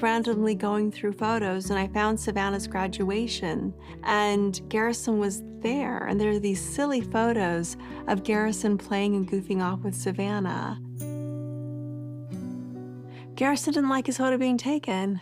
randomly going through photos and I found Savannah's graduation, and Garrison was there, and there are these silly photos of Garrison playing and goofing off with Savannah. Garrison didn't like his photo being taken.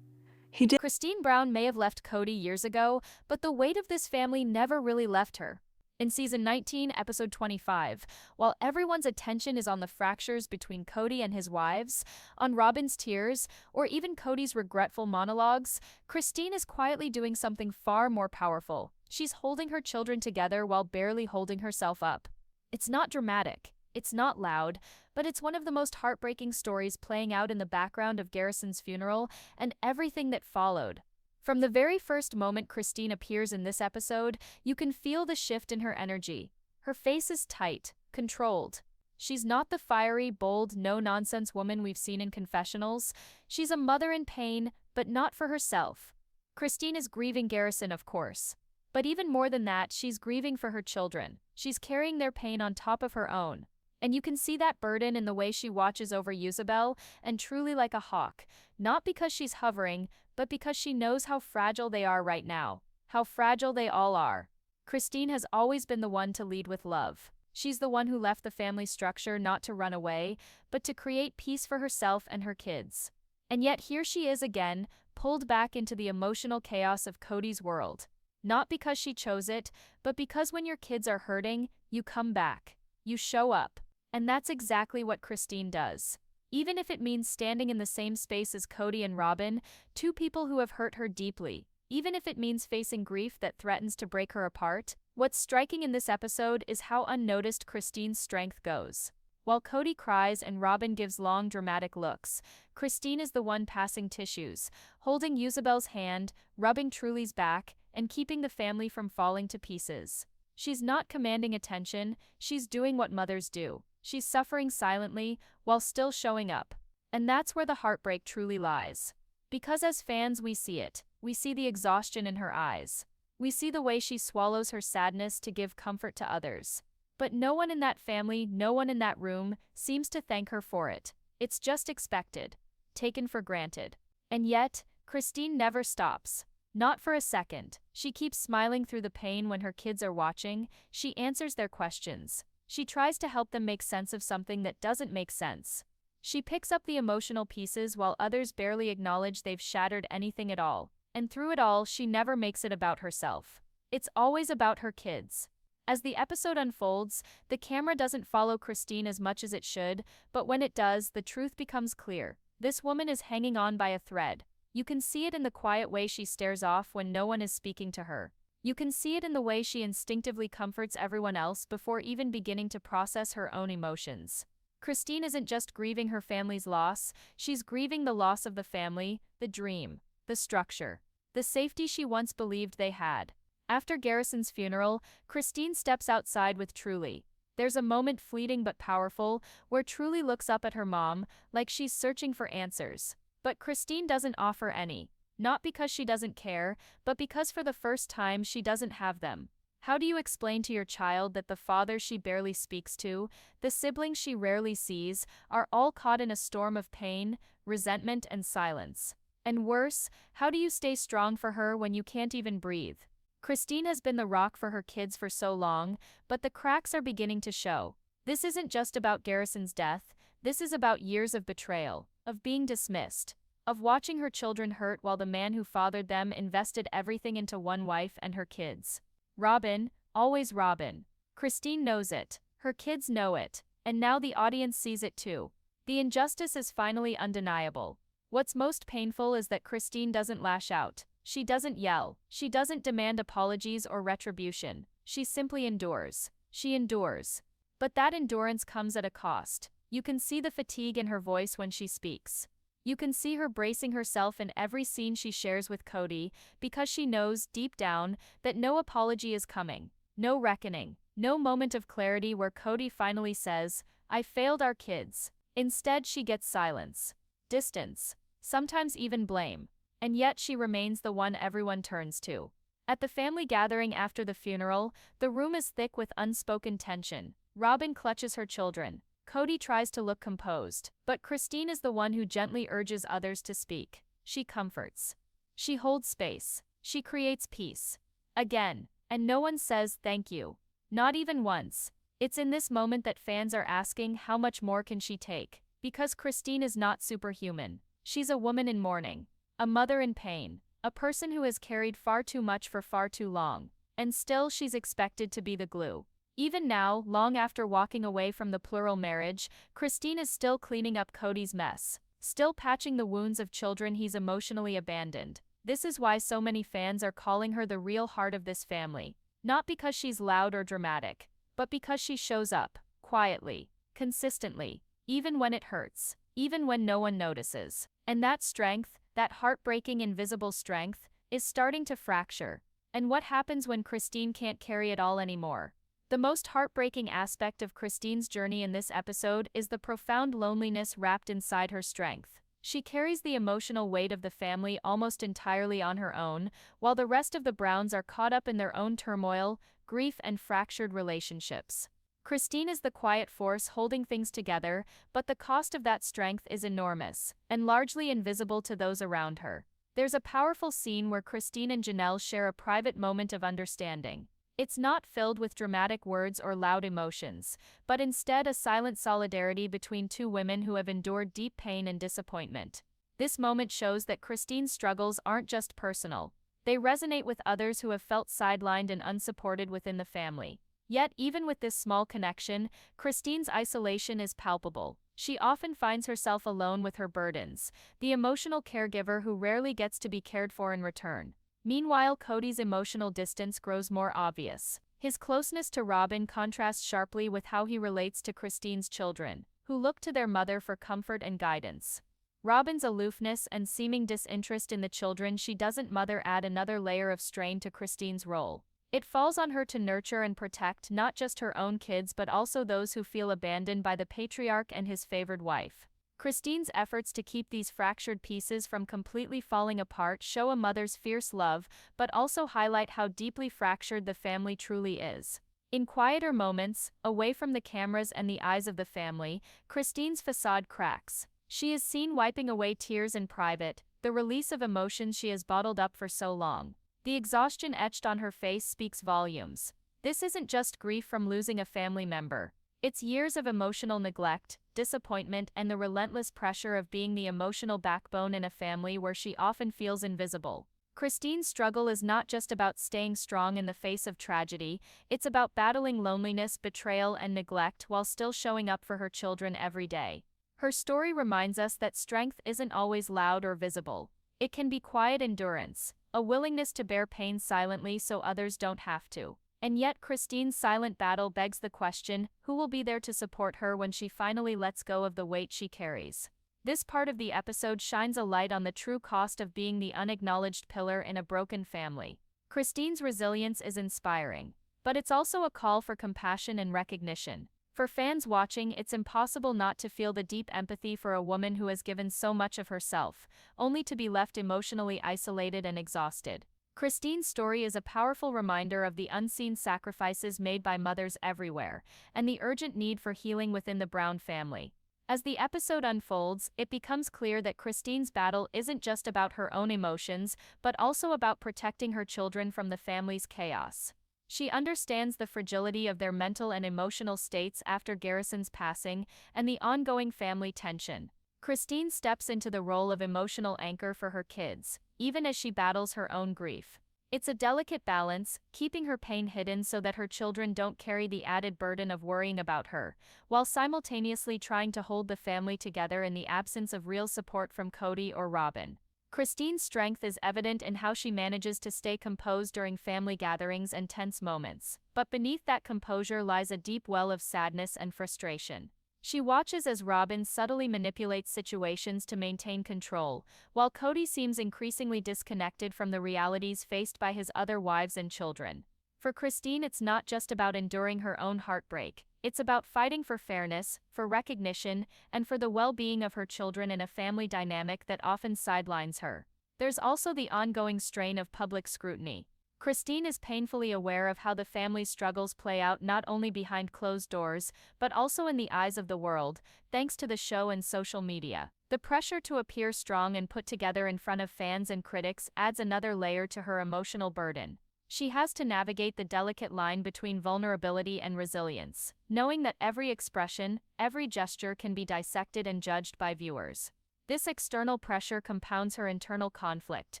He did. Christine Brown may have left Kody years ago, but the weight of this family never really left her. In season 19, episode 25, while everyone's attention is on the fractures between Kody and his wives, on Robyn's tears, or even Kody's regretful monologues, Christine is quietly doing something far more powerful. She's holding her children together while barely holding herself up. It's not dramatic. It's not loud, but it's one of the most heartbreaking stories playing out in the background of Garrison's funeral and everything that followed. From the very first moment Christine appears in this episode, you can feel the shift in her energy. Her face is tight, controlled. She's not the fiery, bold, no-nonsense woman we've seen in confessionals. She's a mother in pain, but not for herself. Christine is grieving Garrison, of course. But even more than that, she's grieving for her children. She's carrying their pain on top of her own. And you can see that burden in the way she watches over Isabel, and truly like a hawk, not because she's hovering, but because she knows how fragile they are right now, how fragile they all are. Christine has always been the one to lead with love. She's the one who left the family structure not to run away, but to create peace for herself and her kids. And yet here she is again, pulled back into the emotional chaos of Kody's world. Not because she chose it, but because when your kids are hurting, you come back. You show up. And that's exactly what Christine does. Even if it means standing in the same space as Kody and Robyn, two people who have hurt her deeply, even if it means facing grief that threatens to break her apart, what's striking in this episode is how unnoticed Christine's strength goes. While Kody cries and Robyn gives long dramatic looks, Christine is the one passing tissues, holding Isabel's hand, rubbing Truly's back, and keeping the family from falling to pieces. She's not commanding attention, she's doing what mothers do. She's suffering silently, while still showing up. And that's where the heartbreak truly lies. Because as fans we see it. We see the exhaustion in her eyes. We see the way she swallows her sadness to give comfort to others. But no one in that family, no one in that room, seems to thank her for it. It's just expected. Taken for granted. And yet, Christine never stops. Not for a second. She keeps smiling through the pain when her kids are watching. She answers their questions. She tries to help them make sense of something that doesn't make sense. She picks up the emotional pieces while others barely acknowledge they've shattered anything at all. And through it all, she never makes it about herself. It's always about her kids. As the episode unfolds, the camera doesn't follow Christine as much as it should, but when it does, the truth becomes clear. This woman is hanging on by a thread. You can see it in the quiet way she stares off when no one is speaking to her. You can see it in the way she instinctively comforts everyone else before even beginning to process her own emotions. Christine isn't just grieving her family's loss, she's grieving the loss of the family, the dream, the structure, the safety she once believed they had. After Garrison's funeral, Christine steps outside with Truly. There's a moment fleeting but powerful, where Truly looks up at her mom, like she's searching for answers. But Christine doesn't offer any. Not because she doesn't care, but because for the first time she doesn't have them. How do you explain to your child that the father she barely speaks to, the siblings she rarely sees, are all caught in a storm of pain, resentment, and silence? And worse, how do you stay strong for her when you can't even breathe? Christine has been the rock for her kids for so long, but the cracks are beginning to show. This isn't just about Garrison's death, this is about years of betrayal, of being dismissed, of watching her children hurt while the man who fathered them invested everything into one wife and her kids. Robyn, always Robyn. Christine knows it. Her kids know it. And now the audience sees it too. The injustice is finally undeniable. What's most painful is that Christine doesn't lash out. She doesn't yell. She doesn't demand apologies or retribution. She simply endures. She endures. But that endurance comes at a cost. You can see the fatigue in her voice when she speaks. You can see her bracing herself in every scene she shares with Kody, because she knows, deep down, that no apology is coming, no reckoning, no moment of clarity where Kody finally says, "I failed our kids." Instead, she gets silence, distance, sometimes even blame, and yet she remains the one everyone turns to. At the family gathering after the funeral, the room is thick with unspoken tension. Robyn clutches her children. Kody tries to look composed, but Christine is the one who gently urges others to speak. she comforts. She holds space. She creates peace. Again, and no one says thank you. Not even once. It's in this moment that fans are asking how much more can she take, because Christine is not superhuman. She's a woman in mourning, a mother in pain, a person who has carried far too much for far too long, and still she's expected to be the glue. Even now, long after walking away from the plural marriage, Christine is still cleaning up Kody's mess, still patching the wounds of children he's emotionally abandoned. This is why so many fans are calling her the real heart of this family, not because she's loud or dramatic, but because she shows up, quietly, consistently, even when it hurts, even when no one notices. And that strength, that heartbreaking invisible strength, is starting to fracture. And what happens when Christine can't carry it all anymore? The most heartbreaking aspect of Christine's journey in this episode is the profound loneliness wrapped inside her strength. She carries the emotional weight of the family almost entirely on her own, while the rest of the Browns are caught up in their own turmoil, grief, and fractured relationships. Christine is the quiet force holding things together, but the cost of that strength is enormous, and largely invisible to those around her. There's a powerful scene where Christine and Janelle share a private moment of understanding. It's not filled with dramatic words or loud emotions, but instead a silent solidarity between two women who have endured deep pain and disappointment. This moment shows that Christine's struggles aren't just personal. They resonate with others who have felt sidelined and unsupported within the family. Yet, even with this small connection, Christine's isolation is palpable. She often finds herself alone with her burdens, the emotional caregiver who rarely gets to be cared for in return. Meanwhile, Kody's emotional distance grows more obvious. His closeness to Robyn contrasts sharply with how he relates to Christine's children, who look to their mother for comfort and guidance. Robyn's aloofness and seeming disinterest in the children she doesn't mother add another layer of strain to Christine's role. It falls on her to nurture and protect not just her own kids but also those who feel abandoned by the patriarch and his favored wife. Christine's efforts to keep these fractured pieces from completely falling apart show a mother's fierce love, but also highlight how deeply fractured the family truly is. In quieter moments, away from the cameras and the eyes of the family, Christine's facade cracks. She is seen wiping away tears in private, the release of emotions she has bottled up for so long. The exhaustion etched on her face speaks volumes. This isn't just grief from losing a family member. It's years of emotional neglect, disappointment, and the relentless pressure of being the emotional backbone in a family where she often feels invisible. Christine's struggle is not just about staying strong in the face of tragedy, it's about battling loneliness, betrayal, and neglect while still showing up for her children every day. Her story reminds us that strength isn't always loud or visible. It can be quiet endurance, a willingness to bear pain silently so others don't have to. And yet Christine's silent battle begs the question, who will be there to support her when she finally lets go of the weight she carries? This part of the episode shines a light on the true cost of being the unacknowledged pillar in a broken family. Christine's resilience is inspiring, but it's also a call for compassion and recognition. For fans watching, it's impossible not to feel the deep empathy for a woman who has given so much of herself, only to be left emotionally isolated and exhausted. Christine's story is a powerful reminder of the unseen sacrifices made by mothers everywhere, and the urgent need for healing within the Brown family. As the episode unfolds, it becomes clear that Christine's battle isn't just about her own emotions, but also about protecting her children from the family's chaos. She understands the fragility of their mental and emotional states after Garrison's passing, and the ongoing family tension. Christine steps into the role of emotional anchor for her kids, even as she battles her own grief. It's a delicate balance, keeping her pain hidden so that her children don't carry the added burden of worrying about her, while simultaneously trying to hold the family together in the absence of real support from Kody or Robyn. Christine's strength is evident in how she manages to stay composed during family gatherings and tense moments, but beneath that composure lies a deep well of sadness and frustration. She watches as Robyn subtly manipulates situations to maintain control, while Kody seems increasingly disconnected from the realities faced by his other wives and children. For Christine, it's not just about enduring her own heartbreak, it's about fighting for fairness, for recognition, and for the well-being of her children in a family dynamic that often sidelines her. There's also the ongoing strain of public scrutiny. Christine is painfully aware of how the family's struggles play out not only behind closed doors, but also in the eyes of the world, thanks to the show and social media. The pressure to appear strong and put together in front of fans and critics adds another layer to her emotional burden. She has to navigate the delicate line between vulnerability and resilience, knowing that every expression, every gesture can be dissected and judged by viewers. This external pressure compounds her internal conflict,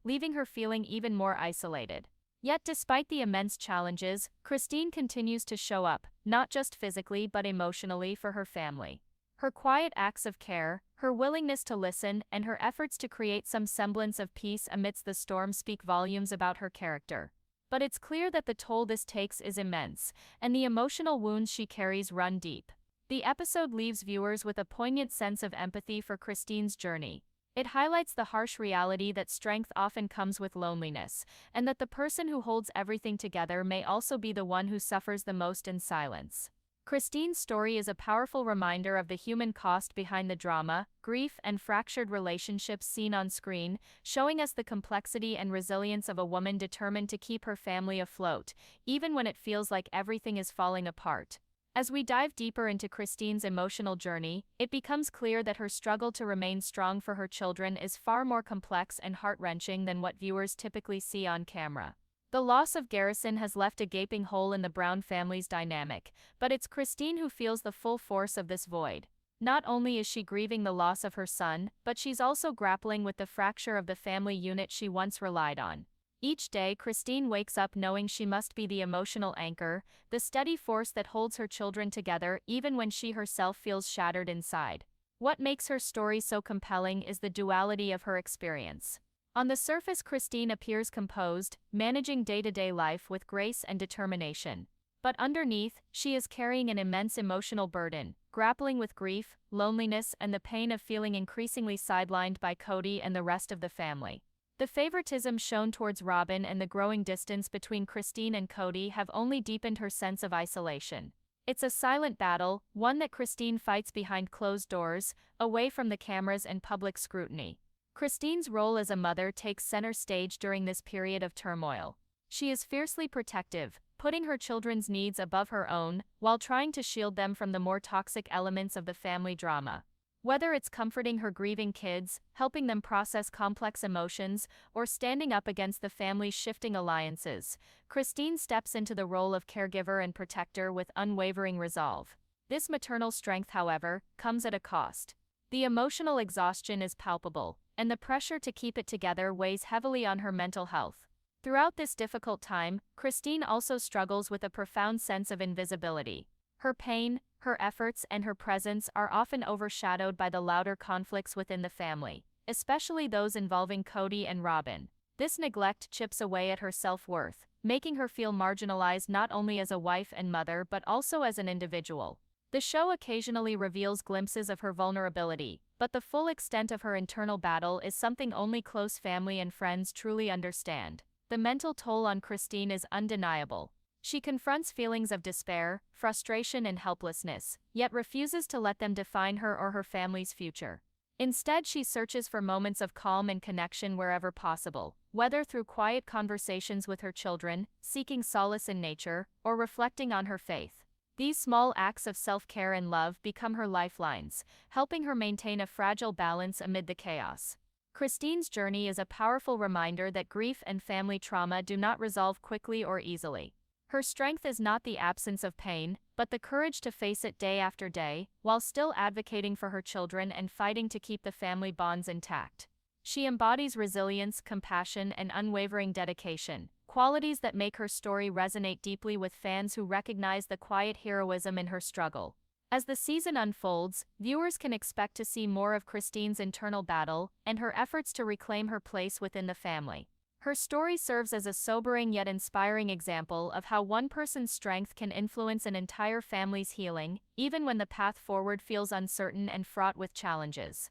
leaving her feeling even more isolated. Yet despite the immense challenges, Christine continues to show up, not just physically but emotionally for her family. Her quiet acts of care, her willingness to listen, and her efforts to create some semblance of peace amidst the storm speak volumes about her character. But it's clear that the toll this takes is immense, and the emotional wounds she carries run deep. The episode leaves viewers with a poignant sense of empathy for Christine's journey. It highlights the harsh reality that strength often comes with loneliness, and that the person who holds everything together may also be the one who suffers the most in silence. Christine's story is a powerful reminder of the human cost behind the drama, grief, and fractured relationships seen on screen, showing us the complexity and resilience of a woman determined to keep her family afloat, even when it feels like everything is falling apart. As we dive deeper into Christine's emotional journey, it becomes clear that her struggle to remain strong for her children is far more complex and heart-wrenching than what viewers typically see on camera. The loss of Garrison has left a gaping hole in the Brown family's dynamic, but it's Christine who feels the full force of this void. Not only is she grieving the loss of her son, but she's also grappling with the fracture of the family unit she once relied on. Each day, Christine wakes up knowing she must be the emotional anchor, the steady force that holds her children together even when she herself feels shattered inside. What makes her story so compelling is the duality of her experience. On the surface, Christine appears composed, managing day-to-day life with grace and determination. But underneath, she is carrying an immense emotional burden, grappling with grief, loneliness, and the pain of feeling increasingly sidelined by Kody and the rest of the family. The favoritism shown towards Robyn and the growing distance between Christine and Kody have only deepened her sense of isolation. It's a silent battle, one that Christine fights behind closed doors, away from the cameras and public scrutiny. Christine's role as a mother takes center stage during this period of turmoil. She is fiercely protective, putting her children's needs above her own, while trying to shield them from the more toxic elements of the family drama. Whether it's comforting her grieving kids, helping them process complex emotions, or standing up against the family's shifting alliances, Christine steps into the role of caregiver and protector with unwavering resolve. This maternal strength, however, comes at a cost. The emotional exhaustion is palpable, and the pressure to keep it together weighs heavily on her mental health. Throughout this difficult time, Christine also struggles with a profound sense of invisibility. Her pain, her efforts, and her presence are often overshadowed by the louder conflicts within the family, especially those involving Kody and Robyn. This neglect chips away at her self-worth, making her feel marginalized not only as a wife and mother but also as an individual. The show occasionally reveals glimpses of her vulnerability, but the full extent of her internal battle is something only close family and friends truly understand. The mental toll on Christine is undeniable. She confronts feelings of despair, frustration, and helplessness, yet refuses to let them define her or her family's future. Instead, she searches for moments of calm and connection wherever possible, whether through quiet conversations with her children, seeking solace in nature, or reflecting on her faith. These small acts of self-care and love become her lifelines, helping her maintain a fragile balance amid the chaos. Christine's journey is a powerful reminder that grief and family trauma do not resolve quickly or easily. Her strength is not the absence of pain, but the courage to face it day after day, while still advocating for her children and fighting to keep the family bonds intact. She embodies resilience, compassion, and unwavering dedication, qualities that make her story resonate deeply with fans who recognize the quiet heroism in her struggle. As the season unfolds, viewers can expect to see more of Christine's internal battle and her efforts to reclaim her place within the family. Her story serves as a sobering yet inspiring example of how one person's strength can influence an entire family's healing, even when the path forward feels uncertain and fraught with challenges.